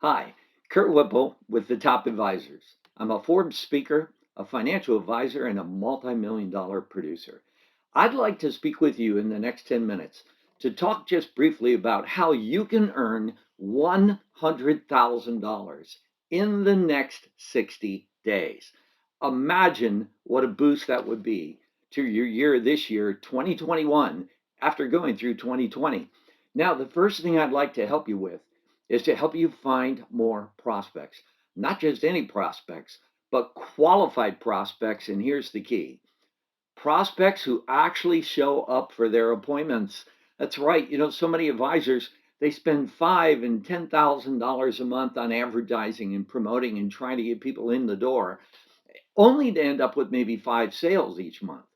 Hi, Kurt Whipple with the Top Advisors. I'm a Forbes speaker, a financial advisor, and a multi-million-dollar producer. I'd like to speak with you in the next 10 minutes to talk just briefly about how you can earn $100,000 in the next 60 days. Imagine what a boost that would be to your year this year, 2021, after going through 2020. Now, the first thing I'd like to help you with is to help you find more prospects, not just any prospects, but qualified prospects. And here's the key: prospects who actually show up for their appointments. That's right. So many advisors, they spend five and $10,000 a month on advertising and promoting and trying to get people in the door, only to end up with maybe five sales each month.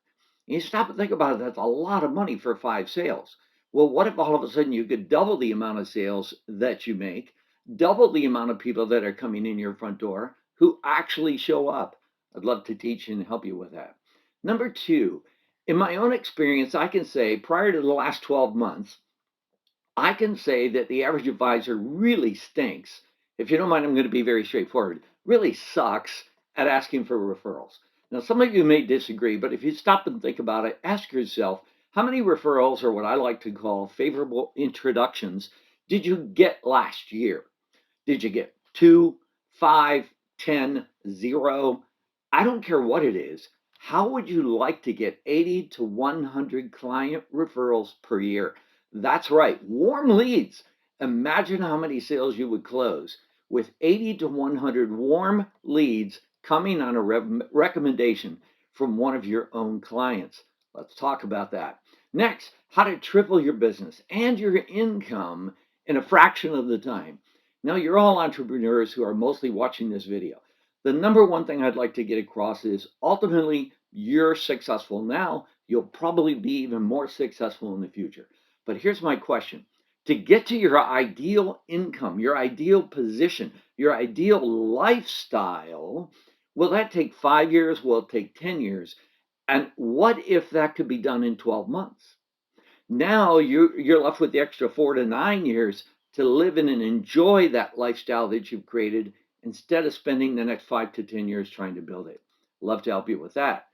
And you stop and think about it, that's a lot of money for five sales. Well, what if all of a sudden you could double the amount of sales that you make, double the amount of people that are coming in your front door who actually show up? I'd love to teach and help you with that. Number two, in my own experience, I can say prior to the last 12 months, I can say that the average advisor really stinks. If you don't mind, I'm going to be very straightforward. Really sucks at asking for referrals. Now, some of you may disagree, but if you stop and think about it, ask yourself, how many referrals, or what I like to call favorable introductions, did you get last year? Did you get two, five, 10, zero? I don't care what it is. How would you like to get 80 to 100 client referrals per year? That's right, warm leads. Imagine how many sales you would close with 80 to 100 warm leads coming on a recommendation from one of your own clients. Let's talk about that. Next, how to triple your business and your income in a fraction of the time. Now, you're all entrepreneurs who are mostly watching this video. The number one thing I'd like to get across is ultimately you're successful now. You'll probably be even more successful in the future. But here's my question: to get to your ideal income, your ideal position, your ideal lifestyle, will that take 5 years? Will it take 10 years? And what if that could be done in 12 months? Now you're left with the extra 4 to 9 years to live in and enjoy that lifestyle that you've created instead of spending the next 5 to 10 years trying to build it. Love to help you with that.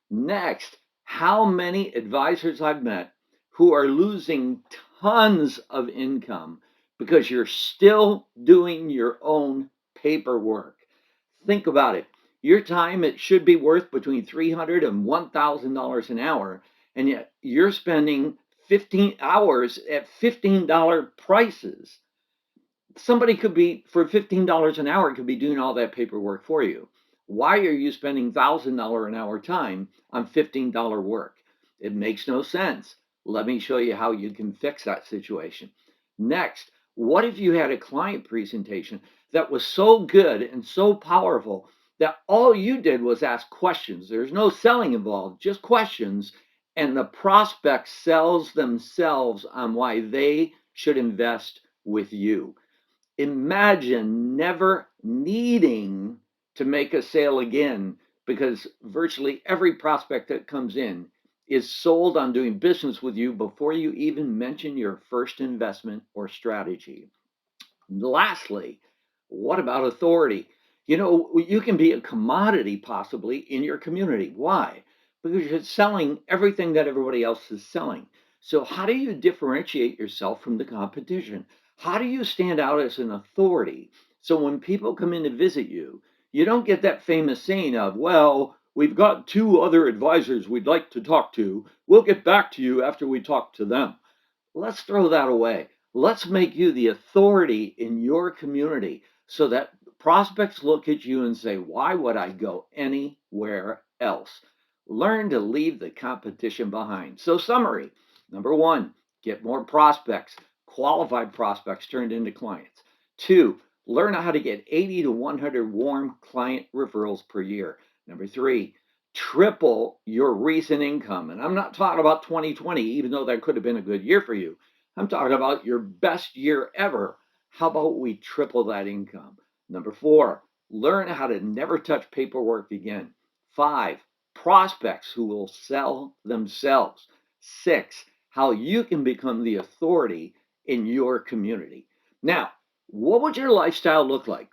Next, how many advisors I've met who are losing tons of income because you're still doing your own paperwork. Think about it. Your time, it should be worth between $300 and $1,000 an hour, and yet you're spending 15 hours at $15 prices. Somebody could be, for $15 an hour, could be doing all that paperwork for you. Why are you spending $1,000 an hour time on $15 work? It makes no sense. Let me show you how you can fix that situation. Next, what if you had a client presentation that was so good and so powerful that all you did was ask questions? There's no selling involved, just questions, and the prospect sells themselves on why they should invest with you. Imagine never needing to make a sale again, because virtually every prospect that comes in is sold on doing business with you before you even mention your first investment or strategy. Lastly, what about authority? You can be a commodity possibly in your community. Why? Because you're selling everything that everybody else is selling. So, how do you differentiate yourself from the competition? How do you stand out as an authority? So, when people come in to visit you, you don't get that famous saying of, well, we've got two other advisors we'd like to talk to. We'll get back to you after we talk to them. Let's throw that away. Let's make you the authority in your community so that prospects look at you and say, why would I go anywhere else? Learn to leave the competition behind. So, summary: number one, get more prospects, qualified prospects turned into clients. Two, learn how to get 80 to 100 warm client referrals per year. Number three, triple your recent income. And I'm not talking about 2020, even though that could have been a good year for you. I'm talking about your best year ever. How about we triple that income? Number four, learn how to never touch paperwork again. Five, prospects who will sell themselves. Six, how you can become the authority in your community. Now, What would your lifestyle look like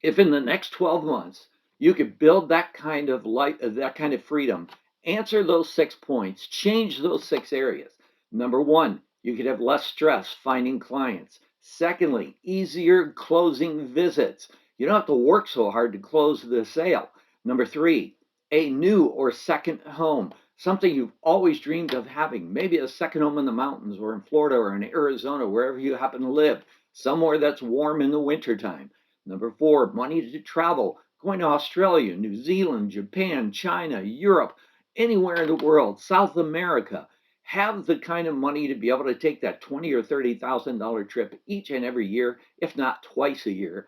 if in the next 12 months you could build that kind of life, that kind of freedom? Answer those 6 points, change those 6 areas. Number one, you could have less stress finding clients. Secondly, easier closing visits. You don't have to work so hard to close the sale. Number three, a new or second home, something you've always dreamed of having, maybe a second home in the mountains or in Florida or in Arizona, wherever you happen to live, somewhere that's warm in the wintertime. Number four, money to travel, going to Australia, New Zealand, Japan, China, Europe, anywhere in the world, South America. Have the kind of money to be able to take that $20,000 or $30,000 trip each and every year, if not twice a year.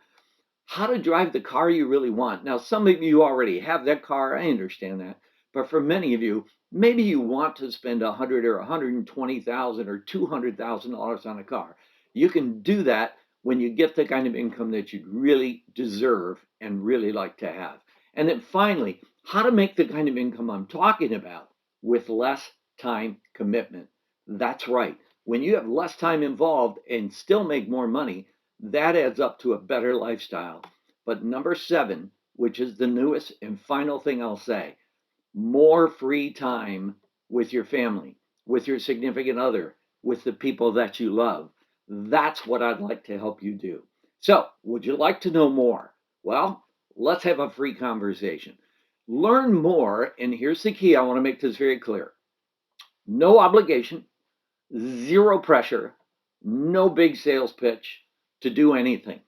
How to drive the car you really want. Now, some of you already have that car. I understand that. But for many of you, maybe you want to spend 100 or 120,000 or $200,000 on a car. You can do that when you get the kind of income that you really deserve and really like to have. And then finally, how to make the kind of income I'm talking about with less time commitment. That's right. When you have less time involved and still make more money, that adds up to a better lifestyle. But number seven, which is the newest and final thing I'll say, more free time with your family, with your significant other, with the people that you love. That's what I'd like to help you do. So, would you like to know more? Well, let's have a free conversation. Learn more, and here's the key. I want to make this very clear. No obligation, zero pressure, no big sales pitch to do anything.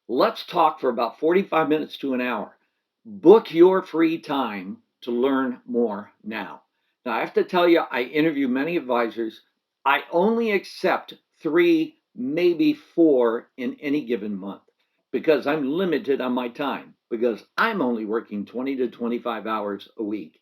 Let's talk for about 45 minutes to an hour. Book your free time to learn more now. Now, I have to tell you, I interview many advisors. I only accept 3, maybe 4 in any given month because I'm limited on my time because I'm only working 20 to 25 hours a week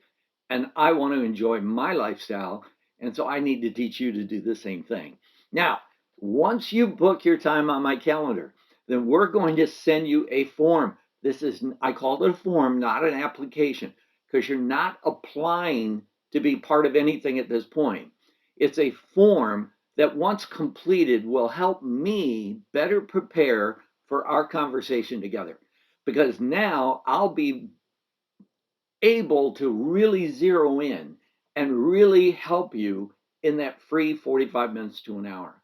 and I want to enjoy my lifestyle. And so I need to teach you to do the same thing. Now, once you book your time on my calendar, then we're going to send you a form. This is, I call it a form, not an application, because you're not applying to be part of anything at this point. It's a form that, once completed, will help me better prepare for our conversation together. Because now I'll be able to really zero in and really help you in that free 45 minutes to an hour.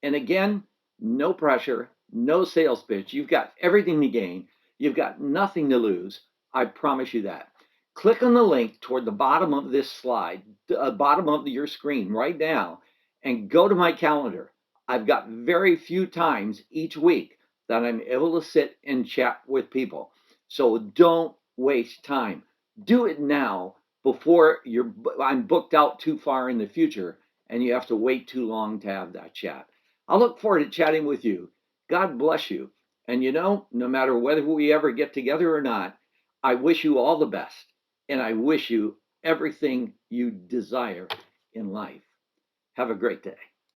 And again, no pressure, no sales pitch. You've got everything to gain. You've got nothing to lose. I promise you that. Click on the link toward the bottom of this slide, bottom of your screen right now, and go to my calendar. I've got very few times each week that I'm able to sit and chat with people. So don't waste time. Do it now before I'm booked out too far in the future and you have to wait too long to have that chat. I look forward to chatting with you. God bless you. And no matter whether we ever get together or not, I wish you all the best and I wish you everything you desire in life. Have a great day.